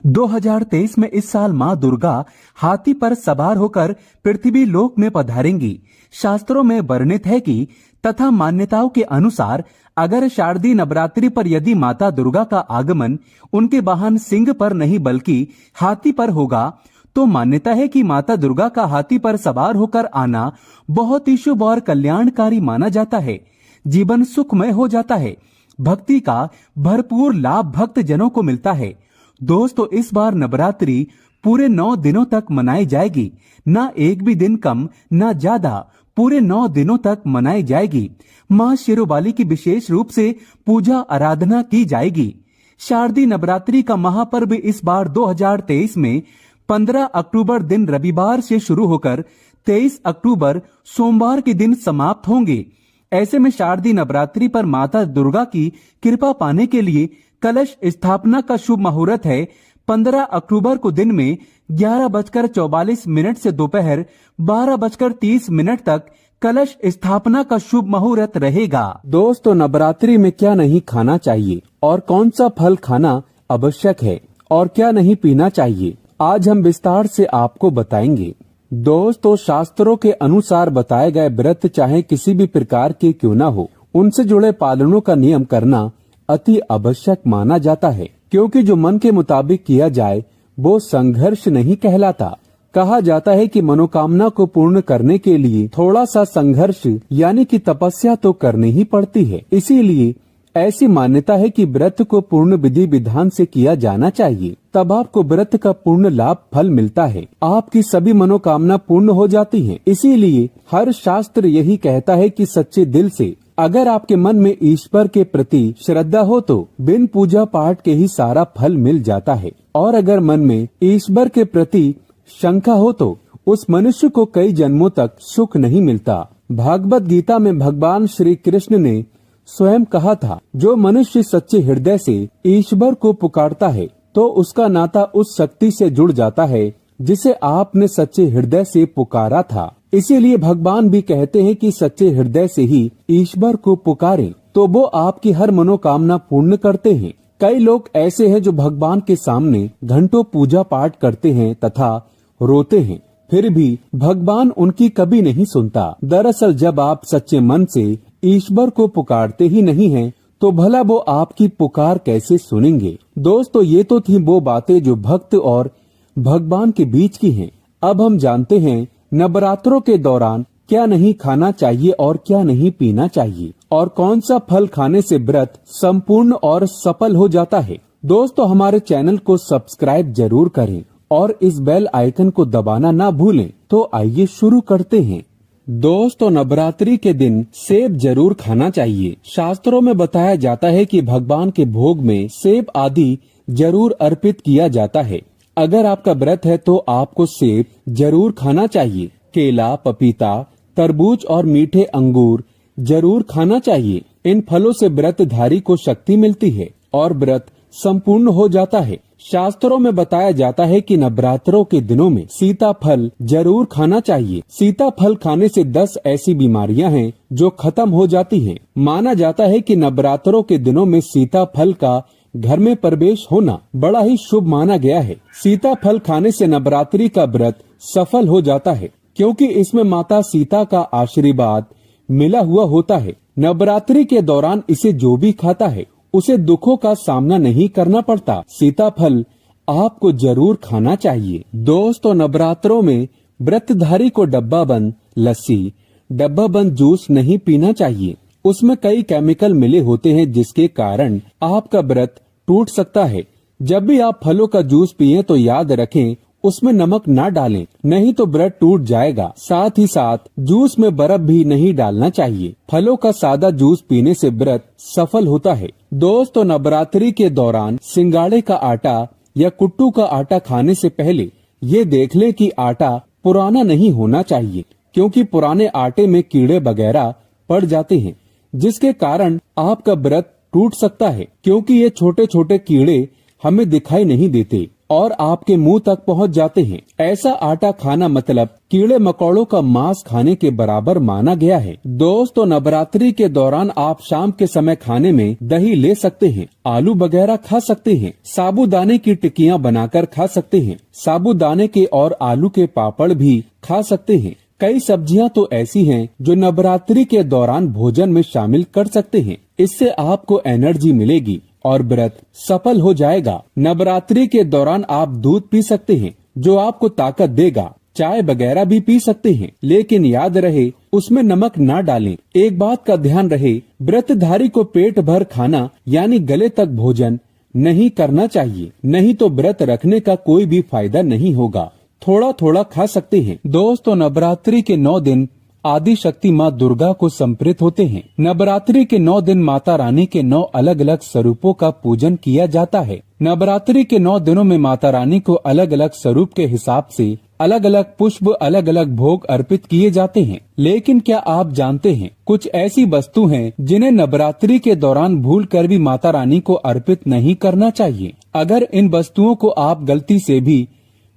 2023 में इस साल माँ दुर्गा हाथी पर सवार होकर पृथ्वी लोक में पधारेंगी। शास्त्रों में वर्णित है कि तथा मान्यताओं के अनुसार अगर शारदीय नवरात्रि पर यदि माता दुर्गा का आगमन उनके वाहन सिंह पर नहीं बल्कि हाथी पर होगा तो मान्यता है कि माता दुर्गा का हाथी पर सवार होकर आना बहुत ही शुभ और कल्याणकारी माना जाता है। जीवन सुखमय हो जाता है। भक्ति का भरपूर लाभ भक्त जनों को मिलता है। दोस्तों, इस बार नवरात्रि पूरे 9 दिनों तक मनाई जाएगी। ना एक भी दिन कम ना ज्यादा, पूरे 9 दिनों तक मनाई जाएगी। माँ शेरोवाली की विशेष रूप से पूजा आराधना की जाएगी। शारदीय नवरात्रि का महापर्व इस बार 2023 में 15 अक्टूबर दिन रविवार से शुरू होकर 23 अक्टूबर सोमवार के दिन समाप्त होंगे। ऐसे में शारदीय नवरात्रि पर माता दुर्गा की कृपा पाने के लिए कलश स्थापना का शुभ मुहूर्त है 15 अक्टूबर को दिन में 11:44 से दोपहर 12:30 तक कलश स्थापना का शुभ मुहूर्त रहेगा। दोस्तों, नवरात्रि में क्या नहीं खाना चाहिए और कौन सा फल खाना आवश्यक है और क्या नहीं पीना चाहिए, आज हम विस्तार से आपको बताएंगे। दोस्तों, शास्त्रों के अनुसार बताए गए व्रत चाहे किसी भी प्रकार के क्यों न हो, उनसे जुड़े पालनों का नियम करना अति आवश्यक माना जाता है, क्योंकि जो मन के मुताबिक किया जाए वो संघर्ष नहीं कहलाता। कहा जाता है कि मनोकामना को पूर्ण करने के लिए थोड़ा सा संघर्ष यानी कि तपस्या तो करनी ही पड़ती है। इसीलिए ऐसी मान्यता है कि व्रत को पूर्ण विधि विधान से किया जाना चाहिए, तब आपको व्रत का पूर्ण लाभ फल मिलता है। आपकी सभी मनोकामना पूर्ण हो जाती हैं। इसीलिए हर शास्त्र यही कहता है कि सच्चे दिल से अगर आपके मन में ईश्वर के प्रति श्रद्धा हो तो बिन पूजा पाठ के ही सारा फल मिल जाता है, और अगर मन में ईश्वर के प्रति शंका हो तो उस मनुष्य को कई जन्मों तक सुख नहीं मिलता। भागवत गीता में भगवान श्री कृष्ण ने स्वयं कहा था, जो मनुष्य सच्चे हृदय से ईश्वर को पुकारता है तो उसका नाता उस शक्ति से जुड़ जाता है जिसे आपने सच्चे हृदय से पुकारा था। इसीलिए भगवान भी कहते हैं कि सच्चे हृदय से ही ईश्वर को पुकारें तो वो आपकी हर मनोकामना पूर्ण करते हैं। कई लोग ऐसे हैं जो भगवान के सामने घंटों पूजा पाठ करते हैं तथा रोते हैं, फिर भी भगवान उनकी कभी नहीं सुनता। दरअसल जब आप सच्चे मन से ईश्वर को पुकारते ही नहीं हैं, तो भला वो आपकी पुकार कैसे सुनेंगे। दोस्तों, ये तो थी वो बातें जो भक्त और भगवान के बीच की हैं। अब हम जानते हैं नवरात्रों के दौरान क्या नहीं खाना चाहिए और क्या नहीं पीना चाहिए, और कौन सा फल खाने से व्रत संपूर्ण और सफल हो जाता है। दोस्तों, हमारे चैनल को सब्सक्राइब जरूर करें और इस बेल आइकन को दबाना ना भूलें। तो आइए शुरू करते हैं। दोस्तों, नवरात्रि के दिन सेब जरूर खाना चाहिए। शास्त्रों में बताया जाता है कि भगवान के भोग में सेब आदि जरूर अर्पित किया जाता है। अगर आपका व्रत है तो आपको सेब जरूर खाना चाहिए। केला, पपीता, तरबूज और मीठे अंगूर जरूर खाना चाहिए। इन फलों से व्रतधारी को शक्ति मिलती है और व्रत संपूर्ण हो जाता है। शास्त्रों में बताया जाता है कि नवरात्रों के दिनों में सीताफल जरूर खाना चाहिए। सीताफल खाने से 10 ऐसी बीमारियां हैं जो खत्म हो जाती हैं। माना जाता है कि नवरात्रों के दिनों में सीताफल का घर में प्रवेश होना बड़ा ही शुभ माना गया है। सीताफल खाने से नवरात्रि का व्रत सफल हो जाता है, क्योंकि इसमें माता सीता का आशीर्वाद मिला हुआ होता है। नवरात्रि के दौरान इसे जो भी खाता है उसे दुखों का सामना नहीं करना पड़ता। सीताफल आपको जरूर खाना चाहिए। दोस्तों, नवरात्रों में व्रतधारी को डब्बा बंद लस्सी, डब्बा बंद जूस नहीं पीना चाहिए। उसमें कई केमिकल मिले होते हैं जिसके कारण आपका व्रत टूट सकता है। जब भी आप फलों का जूस पिएं तो याद रखें उसमें नमक ना डालें, नहीं तो व्रत टूट जाएगा। साथ ही साथ जूस में बर्फ भी नहीं डालना चाहिए। फलों का सादा जूस पीने से व्रत सफल होता है। दोस्तों, नवरात्रि के दौरान सिंगाड़े का आटा या कुट्टू का आटा खाने से पहले ये देख लें कि आटा पुराना नहीं होना चाहिए, क्योंकि पुराने आटे में कीड़े वगैरह पड़ जाते हैं जिसके कारण आपका व्रत टूट सकता है, क्योंकि ये छोटे छोटे कीड़े हमें दिखाई नहीं देते और आपके मुंह तक पहुंच जाते हैं। ऐसा आटा खाना मतलब कीड़े मकोड़ों का मांस खाने के बराबर माना गया है। दोस्तों, नवरात्रि के दौरान आप शाम के समय खाने में दही ले सकते हैं, आलू वगैरह खा सकते हैं, साबूदाने की टिक्कियां बनाकर खा सकते हैं, साबूदाने के और आलू के पापड़ भी खा सकते हैं। कई सब्जियां तो ऐसी हैं जो नवरात्रि के दौरान भोजन में शामिल कर सकते हैं। इससे आपको एनर्जी मिलेगी और व्रत सफल हो जाएगा। नवरात्रि के दौरान आप दूध पी सकते हैं जो आपको ताकत देगा। चाय वगैरह भी पी सकते हैं, लेकिन याद रहे उसमें नमक ना डालें। एक बात का ध्यान रहे, व्रतधारी को पेट भर खाना यानी गले तक भोजन नहीं करना चाहिए, नहीं तो व्रत रखने का कोई भी फायदा नहीं होगा। थोड़ा थोड़ा खा सकते हैं। दोस्तों, नवरात्रि के 9 दिन आदि शक्ति माँ दुर्गा को समर्पित होते हैं। नवरात्रि के 9 दिन माता रानी के 9 अलग अलग स्वरूपों का पूजन किया जाता है। नवरात्रि के 9 दिनों में माता रानी को अलग अलग स्वरूप के हिसाब से अलग अलग पुष्प, अलग अलग भोग अर्पित किए जाते हैं। लेकिन क्या आप जानते हैं, कुछ ऐसी वस्तु हैं जिन्हें नवरात्रि के दौरान भूल कर भी माता रानी को अर्पित नहीं करना चाहिए। अगर इन वस्तुओं को आप गलती से भी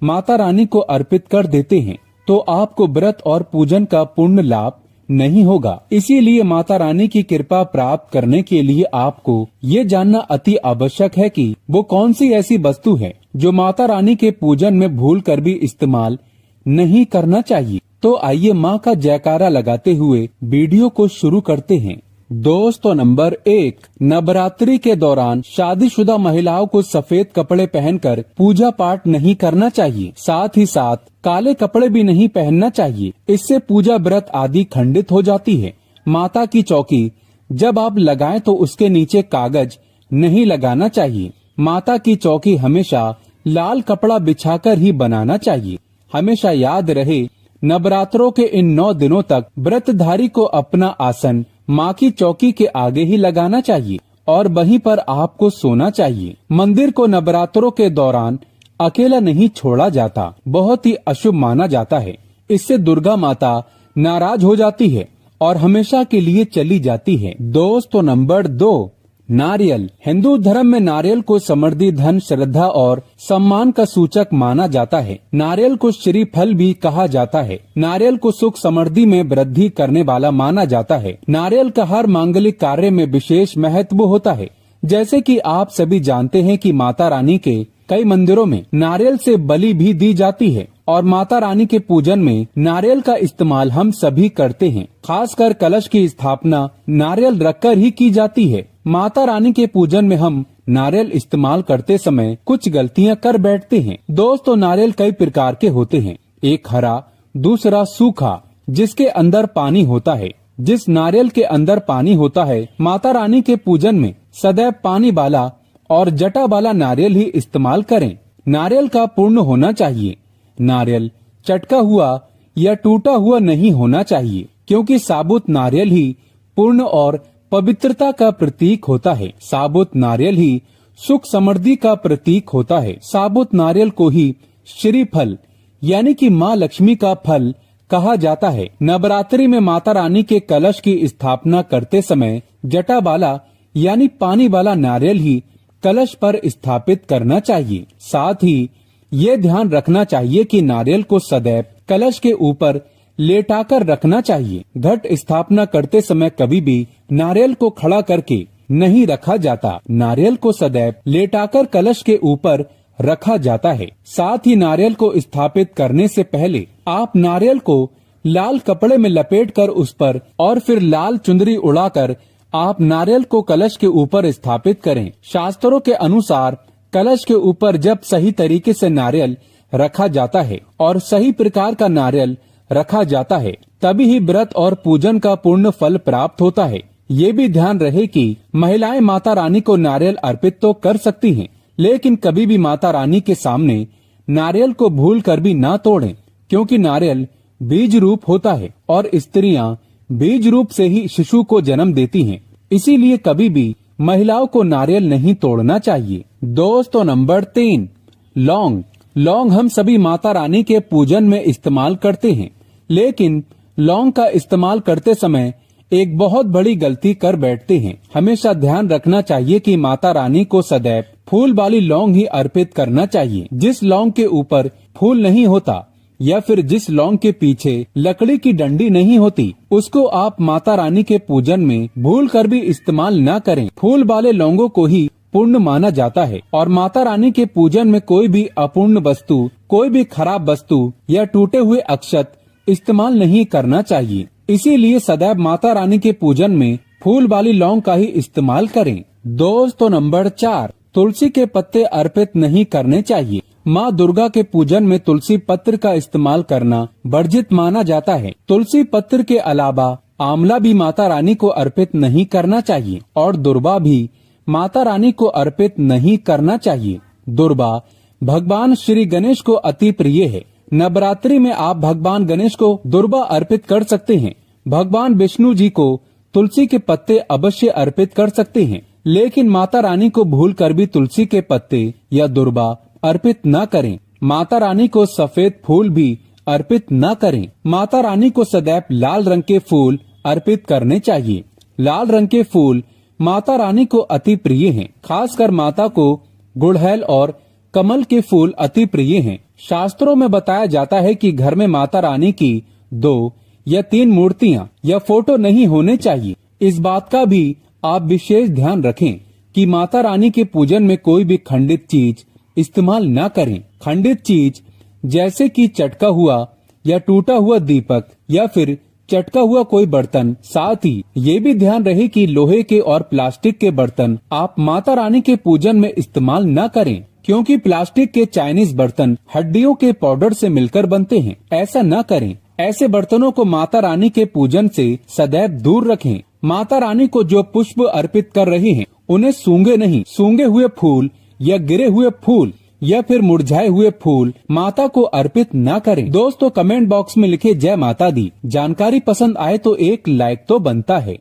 माता रानी को अर्पित कर देते हैं तो आपको व्रत और पूजन का पूर्ण लाभ नहीं होगा। इसीलिए माता रानी की कृपा प्राप्त करने के लिए आपको ये जानना अति आवश्यक है कि वो कौन सी ऐसी वस्तु है जो माता रानी के पूजन में भूल कर भी इस्तेमाल नहीं करना चाहिए। तो आइए माँ का जयकारा लगाते हुए वीडियो को शुरू करते हैं। दोस्तों, नंबर 1, नवरात्रि के दौरान शादीशुदा महिलाओं को सफेद कपड़े पहनकर पूजा पाठ नहीं करना चाहिए। साथ ही साथ काले कपड़े भी नहीं पहनना चाहिए। इससे पूजा व्रत आदि खंडित हो जाती है। माता की चौकी जब आप लगाएं तो उसके नीचे कागज नहीं लगाना चाहिए। माता की चौकी हमेशा लाल कपड़ा बिछाकर ही बनाना चाहिए। हमेशा याद रहे, नवरात्रों के इन 9 दिनों तक व्रतधारी को अपना आसन माँ की चौकी के आगे ही लगाना चाहिए और वहीं पर आपको सोना चाहिए। मंदिर को नवरात्रों के दौरान अकेला नहीं छोड़ा जाता, बहुत ही अशुभ माना जाता है। इससे दुर्गा माता नाराज हो जाती है और हमेशा के लिए चली जाती है। दोस्तों, नंबर 2, नारियल। हिंदू धर्म में नारियल को समृद्धि, धन, श्रद्धा और सम्मान का सूचक माना जाता है। नारियल को श्री फल भी कहा जाता है। नारियल को सुख समृद्धि में वृद्धि करने वाला माना जाता है। नारियल का हर मांगलिक कार्य में विशेष महत्व होता है। जैसे कि आप सभी जानते हैं कि माता रानी के कई मंदिरों में नारियल से बलि भी दी जाती है और माता रानी के पूजन में नारियल का इस्तेमाल हम सभी करते हैं। खासकर कलश की स्थापना नारियल रखकर ही की जाती है। माता रानी के पूजन में हम नारियल इस्तेमाल करते समय कुछ गलतियां कर बैठते हैं। दोस्तों, नारियल कई प्रकार के होते हैं। एक हरा, दूसरा सूखा जिसके अंदर पानी होता है। जिस नारियल के अंदर पानी होता है, माता रानी के पूजन में सदैव पानी वाला और जटा वाला नारियल ही इस्तेमाल करें। नारियल का पूर्ण होना चाहिए। नारियल चटका हुआ या टूटा हुआ नहीं होना चाहिए, क्योंकि साबुत नारियल ही पूर्ण और पवित्रता का प्रतीक होता है। साबुत नारियल ही सुख समृद्धि का प्रतीक होता है। साबुत नारियल को ही श्रीफल यानी कि माँ लक्ष्मी का फल कहा जाता है। नवरात्रि में माता रानी के कलश की स्थापना करते समय जटा वाला यानी पानी वाला नारियल ही कलश पर स्थापित करना चाहिए। साथ ही ये ध्यान रखना चाहिए कि नारियल को सदैव कलश के ऊपर लेटाकर रखना चाहिए। घट स्थापना करते समय कभी भी नारियल को खड़ा करके नहीं रखा जाता। नारियल को सदैव लेटाकर कलश के ऊपर रखा जाता है। साथ ही नारियल को स्थापित करने से पहले आप नारियल को लाल कपड़े में लपेटकर उस पर और फिर लाल चुंदरी उड़ाकर आप नारियल को कलश के ऊपर स्थापित करें। शास्त्रों के अनुसार कलश के ऊपर जब सही तरीके से नारियल रखा जाता है और सही प्रकार का नारियल रखा जाता है, तभी ही व्रत और पूजन का पूर्ण फल प्राप्त होता है। ये भी ध्यान रहे कि महिलाएं माता रानी को नारियल अर्पित तो कर सकती हैं, लेकिन कभी भी माता रानी के सामने नारियल को भूल कर भी ना तोड़ें, क्योंकि नारियल बीज रूप होता है और स्त्रियां बीज रूप से ही शिशु को जन्म देती हैं। इसीलिए कभी भी महिलाओं को नारियल नहीं तोड़ना चाहिए। दोस्तों, नंबर 3, लौंग। लौंग हम सभी माता रानी के पूजन में इस्तेमाल करते हैं, लेकिन लौंग का इस्तेमाल करते समय एक बहुत बड़ी गलती कर बैठते हैं। हमेशा ध्यान रखना चाहिए कि माता रानी को सदैव फूल वाली लौंग ही अर्पित करना चाहिए। जिस लौंग के ऊपर फूल नहीं होता या फिर जिस लौंग के पीछे लकड़ी की डंडी नहीं होती, उसको आप माता रानी के पूजन में भूल कर भी इस्तेमाल न करें। फूल वाले लौंगों को ही पुण्य माना जाता है और माता रानी के पूजन में कोई भी अपूर्ण वस्तु, कोई भी खराब वस्तु या टूटे हुए अक्षत इस्तेमाल नहीं करना चाहिए। इसीलिए सदैव माता रानी के पूजन में फूल वाली लौंग का ही इस्तेमाल करें। दोस्तों, नंबर 4, तुलसी के पत्ते अर्पित नहीं करने चाहिए। माँ दुर्गा के पूजन में तुलसी पत्र का इस्तेमाल करना वर्जित माना जाता है। तुलसी पत्र के अलावा आंवला भी माता रानी को अर्पित नहीं करना चाहिए और दुर्वा भी माता रानी को अर्पित नहीं करना चाहिए। दुर्वा भगवान श्री गणेश को अति प्रिय है। नवरात्रि में आप भगवान गणेश को दुर्वा अर्पित कर सकते हैं। भगवान विष्णु जी को तुलसी के पत्ते अवश्य अर्पित कर सकते हैं, लेकिन माता रानी को भूल कर भी तुलसी के पत्ते या दुर्वा अर्पित न करें। माता रानी को सफेद फूल भी अर्पित न करें। माता रानी को सदैव लाल रंग के फूल अर्पित करने चाहिए। लाल रंग के फूल माता रानी को अति प्रिय हैं। खासकर माता को गुड़हल और कमल के फूल अति प्रिय हैं। शास्त्रों में बताया जाता है कि घर में माता रानी की 2 या 3 मूर्तियां या फोटो नहीं होने चाहिए। इस बात का भी आप विशेष ध्यान रखें कि माता रानी के पूजन में कोई भी खंडित चीज इस्तेमाल न करें। खंडित चीज जैसे कि चटका हुआ या टूटा हुआ दीपक या फिर चटका हुआ कोई बर्तन। साथ ही ये भी ध्यान रहे कि लोहे के और प्लास्टिक के बर्तन आप माता रानी के पूजन में इस्तेमाल न करें, क्योंकि प्लास्टिक के चाइनीज बर्तन हड्डियों के पाउडर से मिलकर बनते हैं। ऐसा न करें। ऐसे बर्तनों को माता रानी के पूजन से सदैव दूर रखें। माता रानी को जो पुष्प अर्पित कर रहे हैं उन्हें सूंघे नहीं। सूंघे हुए फूल या गिरे हुए फूल या फिर मुरझाए हुए फूल माता को अर्पित न करें। दोस्तों, कमेंट बॉक्स में लिखे जय माता दी। जानकारी पसंद आए तो एक लाइक तो बनता है।